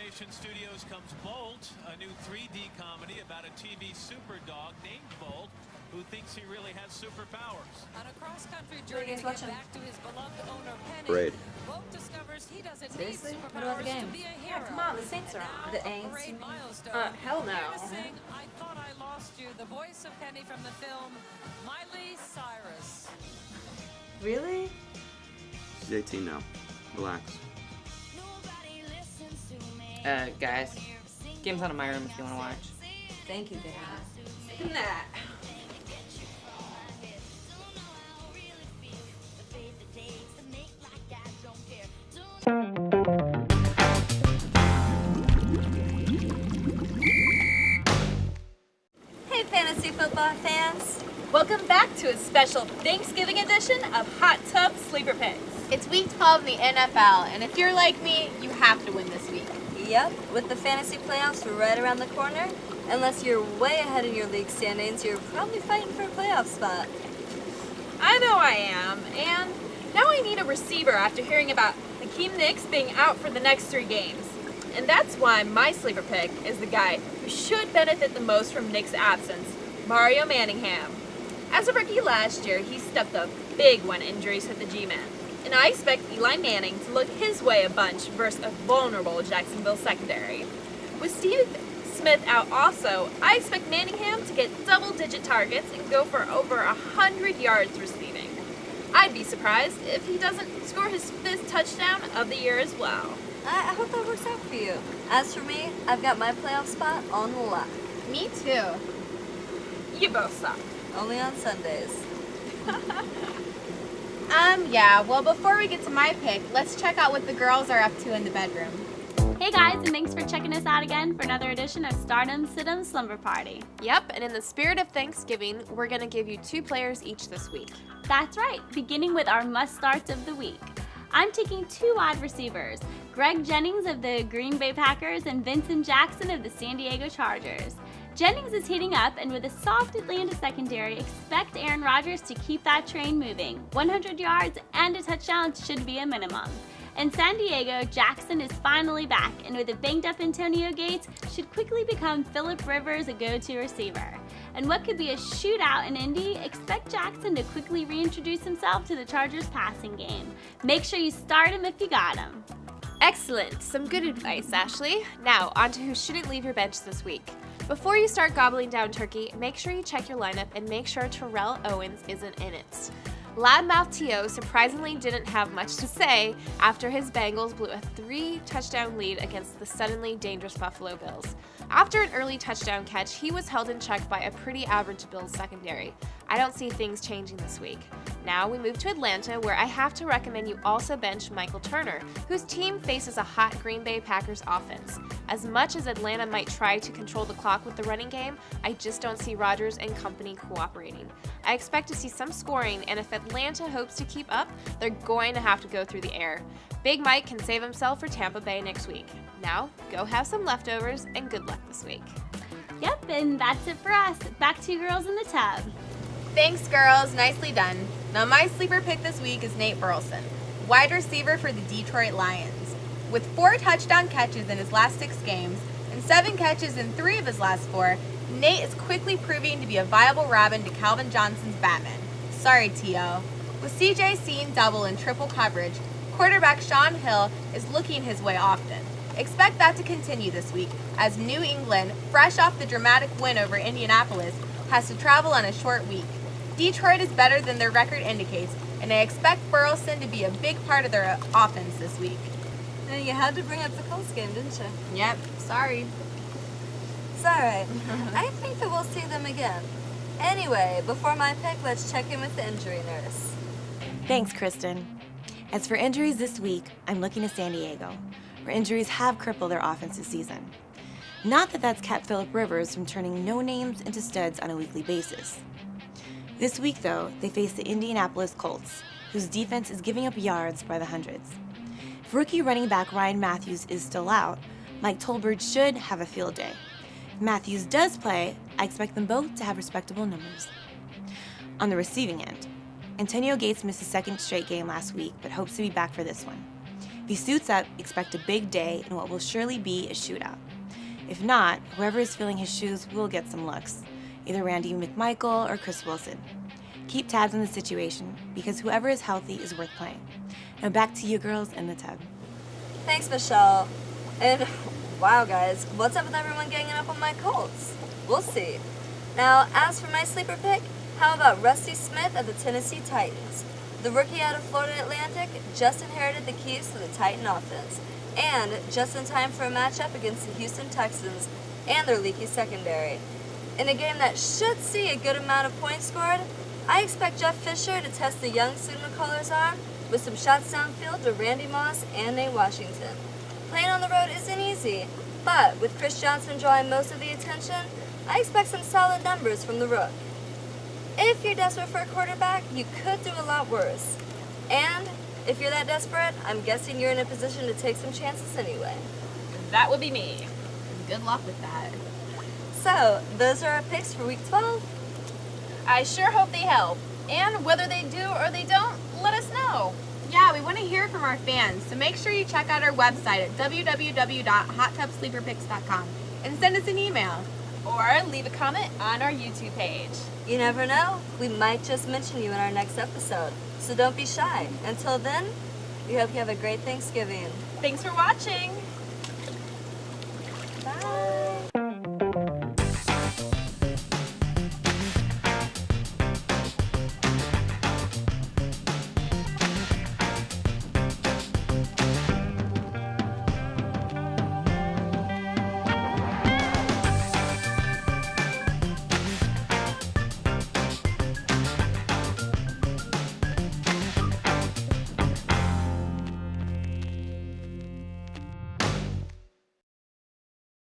Animation Studios comes Bolt, a new 3D comedy about a TV super dog named Bolt who thinks he really has superpowers. On a cross-country journey to get back to his beloved owner, Penny, Great. Bolt discovers he doesn't Seriously? need What about the superpowers game? to be a hero. Yeah, come on, the Saints are on. The Now, a Aints. parade milestone. Hell no. Here to sing I Thought I Lost You, the voice of Penny from the film Miley Cyrus. Really? She's 18 now. Relax. Guys, game's out of my room if you want to watch. Thank you, Dad. Nah. Hey, fantasy football fans. Welcome back to a special Thanksgiving edition of Hot Tub Sleeper Picks. It's week 12 in the NFL, and if you're like me, you have to win this week. Yep, with the fantasy playoffs right around the corner, unless you're way ahead in your league standings, you're probably fighting for a playoff spot. I know I am, and now I need a receiver after hearing about Hakeem Nicks being out for the next 3 games. And that's why my sleeper pick is the guy who should benefit the most from Nick's absence, Mario Manningham. As a rookie last year, he stepped up big when injuries hit the G-Man. And I expect Eli Manning to look his way a bunch versus a vulnerable Jacksonville secondary. With Steve Smith out also, I expect Manningham to get double-digit targets and go for over 100 yards receiving. I'd be surprised if he doesn't score his 5th touchdown of the year as well. I hope that works out for you. As for me, I've got my playoff spot on lock. Me too. You both suck. Only on Sundays. Yeah, well, before we get to my pick, let's check out what the girls are up to in the bedroom. Hey guys, and thanks for checking us out again for another edition of Stardom Sid'em Slumber Party. Yep, and in the spirit of Thanksgiving, we're going to give you 2 players each this week. That's right, beginning with our must-starts of the week. I'm taking 2 wide receivers, Greg Jennings of the Green Bay Packers and Vincent Jackson of the San Diego Chargers. Jennings is heating up, and with a soft Atlanta secondary, expect Aaron Rodgers to keep that train moving. 100 yards and a touchdown should be a minimum. In San Diego, Jackson is finally back, and with a banged-up Antonio Gates, should quickly become Phillip Rivers a go-to receiver. And what could be a shootout in Indy, expect Jackson to quickly reintroduce himself to the Chargers passing game. Make sure you start him if you got him. Excellent. Some good advice, Ashley. Now, on to who shouldn't leave your bench this week. Before you start gobbling down turkey, make sure you check your lineup and make sure Terrell Owens isn't in it. Loudmouth T.O. surprisingly didn't have much to say after his Bengals blew a 3-touchdown lead against the suddenly dangerous Buffalo Bills. After an early touchdown catch, he was held in check by a pretty average Bills secondary. I don't see things changing this week. Now we move to Atlanta, where I have to recommend you also bench Michael Turner, whose team faces a hot Green Bay Packers offense. As much as Atlanta might try to control the clock with the running game, I just don't see Rodgers and company cooperating. I expect to see some scoring, and if Atlanta hopes to keep up, they're going to have to go through the air. Big Mike can save himself for Tampa Bay next week. Now, go have some leftovers, and good luck this week. Yep, and that's it for us. Back to you girls in the tub. Thanks, girls. Nicely done. Now, my sleeper pick this week is Nate Burleson, wide receiver for the Detroit Lions. With 4 touchdown catches in his last 6 games and 7 catches in 3 of his last 4, Nate is quickly proving to be a viable Robin to Calvin Johnson's Batman. Sorry, T.O. With C.J. seeing double and triple coverage, quarterback Sean Hill is looking his way often. Expect that to continue this week, as New England, fresh off the dramatic win over Indianapolis, has to travel on a short week. Detroit is better than their record indicates, and I expect Burleson to be a big part of their offense this week. You had to bring up the Colts game, didn't you? Yep, sorry. It's alright. I think that we'll see them again. Anyway, before my pick, let's check in with the injury nurse. Thanks, Kristen. As for injuries this week, I'm looking to San Diego, where injuries have crippled their offense this season. Not that that's kept Phillip Rivers from turning no-names into studs on a weekly basis. This week, though, they face the Indianapolis Colts, whose defense is giving up yards by the hundreds. If rookie running back Ryan Matthews is still out, Mike Tolbert should have a field day. If Matthews does play, I expect them both to have respectable numbers. On the receiving end, Antonio Gates missed his 2nd straight game last week, but hopes to be back for this one. If he suits up, expect a big day and what will surely be a shootout. If not, whoever is filling his shoes will get some looks, either Randy McMichael or Chris Wilson. Keep tabs on the situation, because whoever is healthy is worth playing. Now back to you girls in the tub. Thanks, Michelle. And wow, guys, what's up with everyone ganging up on my Colts? We'll see. Now, as for my sleeper pick, how about Rusty Smith of the Tennessee Titans? The rookie out of Florida Atlantic just inherited the keys to the Titan offense, and just in time for a matchup against the Houston Texans and their leaky secondary. In a game that should see a good amount of points scored, I expect Jeff Fisher to test the young signal caller's arm with some shots downfield to Randy Moss and Nate Washington. Playing on the road isn't easy, but with Chris Johnson drawing most of the attention, I expect some solid numbers from the rook. If you're desperate for a quarterback, you could do a lot worse. And if you're that desperate, I'm guessing you're in a position to take some chances anyway. That would be me. Good luck with that. So, those are our picks for Week 12. I sure hope they help. And whether they do or they don't, let us know. Yeah, we want to hear from our fans, so make sure you check out our website at www.hottubsleeperpicks.com and send us an email. Or leave a comment on our YouTube page. You never know, we might just mention you in our next episode, so don't be shy. Until then, we hope you have a great Thanksgiving. Thanks for watching. Bye.